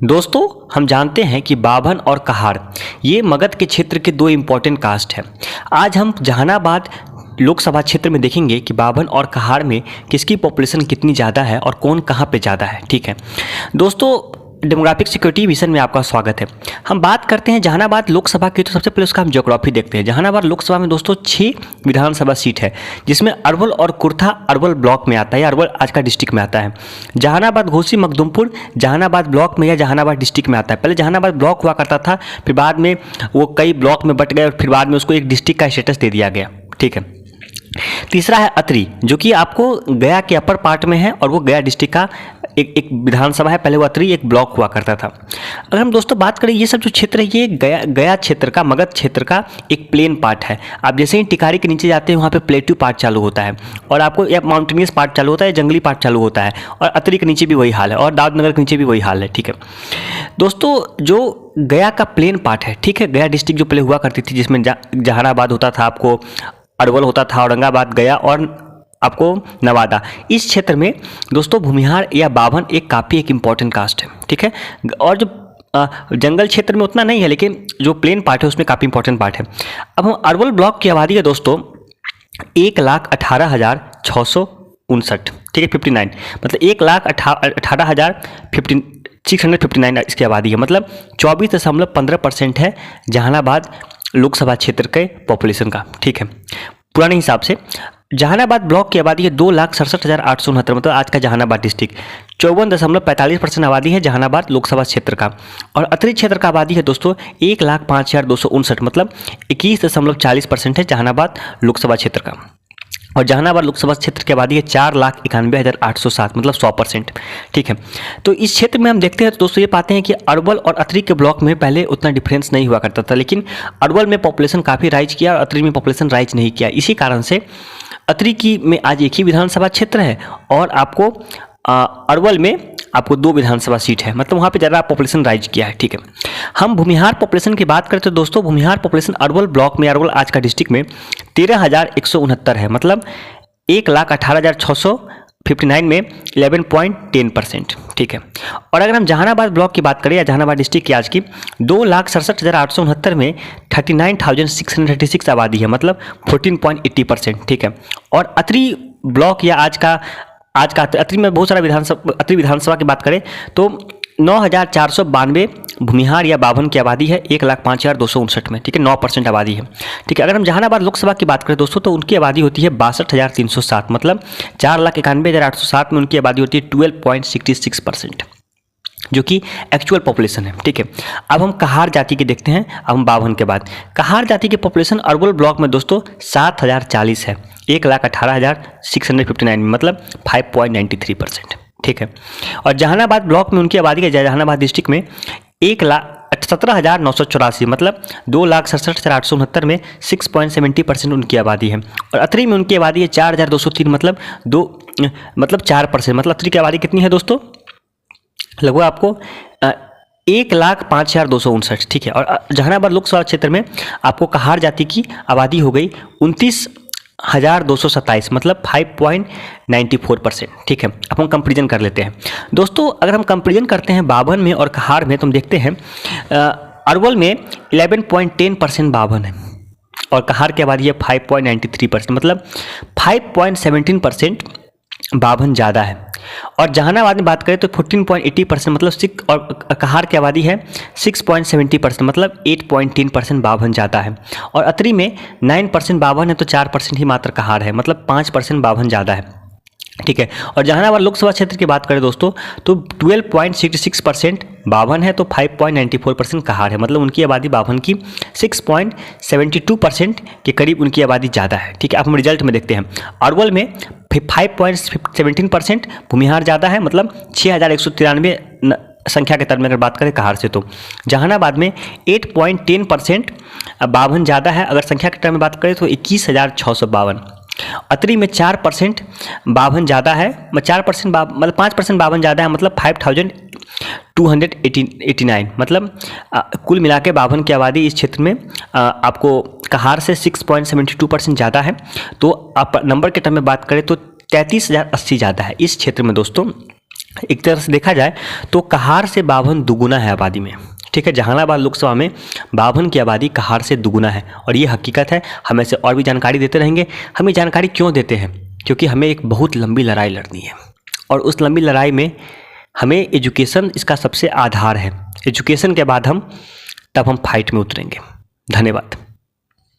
दोस्तों हम जानते हैं कि बाभन और कहार ये मगध के क्षेत्र के दो इम्पॉर्टेंट कास्ट हैं। आज हम जहानाबाद लोकसभा क्षेत्र में देखेंगे कि बाभन और कहार में किसकी पॉपुलेशन कितनी ज़्यादा है और कौन कहाँ पे ज़्यादा है। ठीक है दोस्तों, डेमोग्राफिक सिक्योरिटी मिशन में आपका स्वागत है। हम बात करते हैं जहानाबाद लोकसभा की, तो सबसे पहले उसका हम ज्योग्राफी देखते हैं। जहानाबाद लोकसभा में दोस्तों 6 विधानसभा सीट है, जिसमें अरवल और कुर्था अरवल ब्लॉक में आता है, अरवल आज का डिस्ट्रिक्ट में आता है। जहानाबाद घोसी मखदुमपुर जहानाबाद ब्लॉक में या जहानाबाद डिस्ट्रिक्ट में आता है। पहले जहानाबाद ब्लॉक हुआ करता था, फिर बाद में वो कई ब्लॉक में बट गए और फिर बाद में उसको एक डिस्ट्रिक्ट का स्टेटस दे दिया गया। ठीक है, तीसरा है अतरी, जो कि आपको गया के अपर पार्ट में है और वो गया डिस्ट्रिक्ट का एक विधानसभा है। पहले वो अतरी एक ब्लॉक हुआ करता था। अगर हम दोस्तों बात करें, ये सब जो क्षेत्र है ये गया क्षेत्र का, मगध क्षेत्र का एक प्लेन पार्ट है। आप जैसे ही टिकारी के नीचे जाते हैं वहाँ पे प्लेट्यू पार्ट चालू होता है और आपको या माउंटेनियस पार्ट चालू होता है, जंगली पार्ट चालू होता है, और अतरी के नीचे भी वही हाल है और दाऊदनगर के नीचे भी वही हाल है। ठीक है दोस्तों, जो गया का प्लेन पार्ट है, ठीक है, गया डिस्ट्रिक्ट जो पहले हुआ करती थी, जिसमें जहानाबाद होता था, आपको अरवल होता था, औरंगाबाद, गया और आपको नवादा, इस क्षेत्र में दोस्तों भूमिहार या बाभन एक इम्पॉर्टेंट कास्ट है। ठीक है, और जो जंगल क्षेत्र में उतना नहीं है, लेकिन जो प्लेन पार्ट है उसमें काफ़ी इंपॉर्टेंट पार्ट है। अब हम अरवल ब्लॉक की आबादी है दोस्तों 1,18,659। ठीक है, 59 मतलब 1,18,659 इसकी आबादी है, मतलब 24.15% है जहानाबाद लोकसभा क्षेत्र के पॉपुलेशन का। ठीक है, पुराने हिसाब से जहानाबाद ब्लॉक की आबादी है 2,67,869, मतलब आज का जहानाबाद डिस्ट्रिक्ट। 54.45% आबादी है जहानाबाद लोकसभा क्षेत्र का। और अतरी क्षेत्र का आबादी है दोस्तों 1,05,259, मतलब 21.40% है जहानाबाद लोकसभा क्षेत्र का। और जहानाबाद लोकसभा क्षेत्र की आबादी है 4,91,807, मतलब 100%। ठीक है, तो इस क्षेत्र में हम देखते हैं तो दोस्तों ये पाते हैं कि अरवल और अतरी के ब्लॉक में पहले उतना डिफरेंस नहीं हुआ करता था, लेकिन अरवल में पॉपुलेशन काफ़ी राइज किया और अतरी में पॉपुलेशन राइज नहीं किया। इसी कारण से अतरी की में आज एक ही विधानसभा क्षेत्र है और आपको अरवल में आपको 2 विधानसभा सीट है, मतलब वहाँ पे ज़्यादा पॉपुलेशन राइज किया है। ठीक है, हम भूमिहार पॉपुलेशन की बात करें तो दोस्तों भूमिहार पॉपुलेशन अरवल ब्लॉक में, अरवल आज का डिस्ट्रिक्ट में 13,169 है, मतलब 1,18,659 में 11.10%। ठीक है, और अगर हम जहानाबाद ब्लॉक की बात करें या जहानाबाद डिस्ट्रिक्ट की आज की 2,67,869 में 39,636 आबादी है, मतलब 14.80%। ठीक है, और अतरी ब्लॉक या आज का अतरी में बहुत सारा अतरी विधानसभा की बात करें तो 9,492 भूमिहार या बाभन की आबादी है 1,05,259 में। ठीक है, 9% आबादी है। ठीक है, अगर हम जहानाबाद लोकसभा की बात करें दोस्तों तो उनकी आबादी होती है 62,307, मतलब 4,91,807 में उनकी आबादी होती है 12.66%, जो कि एक्चुअल पॉपुलेशन है। ठीक है, अब हम कहार जाति के देखते हैं। अब हम बाभन के बाद कहार जाति की पॉपुलेशन अरवल ब्लॉक में दोस्तों 7,040 है 1,18,659 में, मतलब 5.93%। ठीक है, और जहानाबाद ब्लॉक में उनकी आबादी है जहानाबाद डिस्ट्रिक्ट में 17,984, मतलब 2,67,869 में 6.70% उनकी आबादी है। और अतरी में उनकी आबादी है 4,203, मतलब 4%, मतलब अतरी की आबादी कितनी है दोस्तों, लगभग आपको 1,05,259। ठीक है, और जहानाबाद लोकसभा क्षेत्र में आपको कहार जाति की आबादी हो गई 29,227, मतलब 5.94%। ठीक है, अब हम कंपेरिजन कर लेते हैं दोस्तों। अगर हम कंपेरिजन करते हैं बाभन में और कहार में तो हम देखते हैं अरवल में 11.10% बाभन है और कहार की आबादी है 5.93%, मतलब 5.17% बाभन ज़्यादा है। और जहानाबाद में बात करें तो 14.80%, मतलब 6, और कहार की आबादी है 6.70%, मतलब 8.10% बाभन ज़्यादा है। और अतरी में 9% बाभन है तो 4% ही मात्र कहार है, मतलब 5% बाभन ज़्यादा है। ठीक है, और जहानाबाद लोकसभा क्षेत्र की बात करें दोस्तों तो 12.66% बाभन है तो 5.94% कहार है, मतलब उनकी आबादी बाभन की 6.72% के करीब उनकी आबादी ज़्यादा है। ठीक है, अब हम रिजल्ट में देखते हैं। अरवल में 5.17% भूमिहार ज़्यादा है, मतलब 6,193 संख्या के तरफ में अगर बात करें कहार से, तो जहानाबाद में 8.10% बाभन ज़्यादा है। अगर संख्या के तरफ में बात करें तो 21,652। अतरी में 4% बाभन ज़्यादा है, 4% मतलब 5% बाभन ज़्यादा है, मतलब 5,289, मतलब कुल मिला के बाभन की आबादी इस क्षेत्र में आपको कहार से 6.72% ज़्यादा है। तो आप नंबर के टर्म में बात करें तो 33,080 ज़्यादा है इस क्षेत्र में दोस्तों एक तरह से देखा जाए तो कहार से बाभन दुगुना है आबादी में। ठीक है, जहानाबाद लोकसभा में बाभन की आबादी कहार से दुगुना है और ये हकीकत है। हम ऐसे और भी जानकारी देते रहेंगे। हम ये जानकारी क्यों देते हैं? क्योंकि हमें एक बहुत लंबी लड़ाई लड़नी है और उस लंबी लड़ाई में हमें एजुकेशन इसका सबसे आधार है। एजुकेशन के बाद तब हम फाइट में उतरेंगे। धन्यवाद।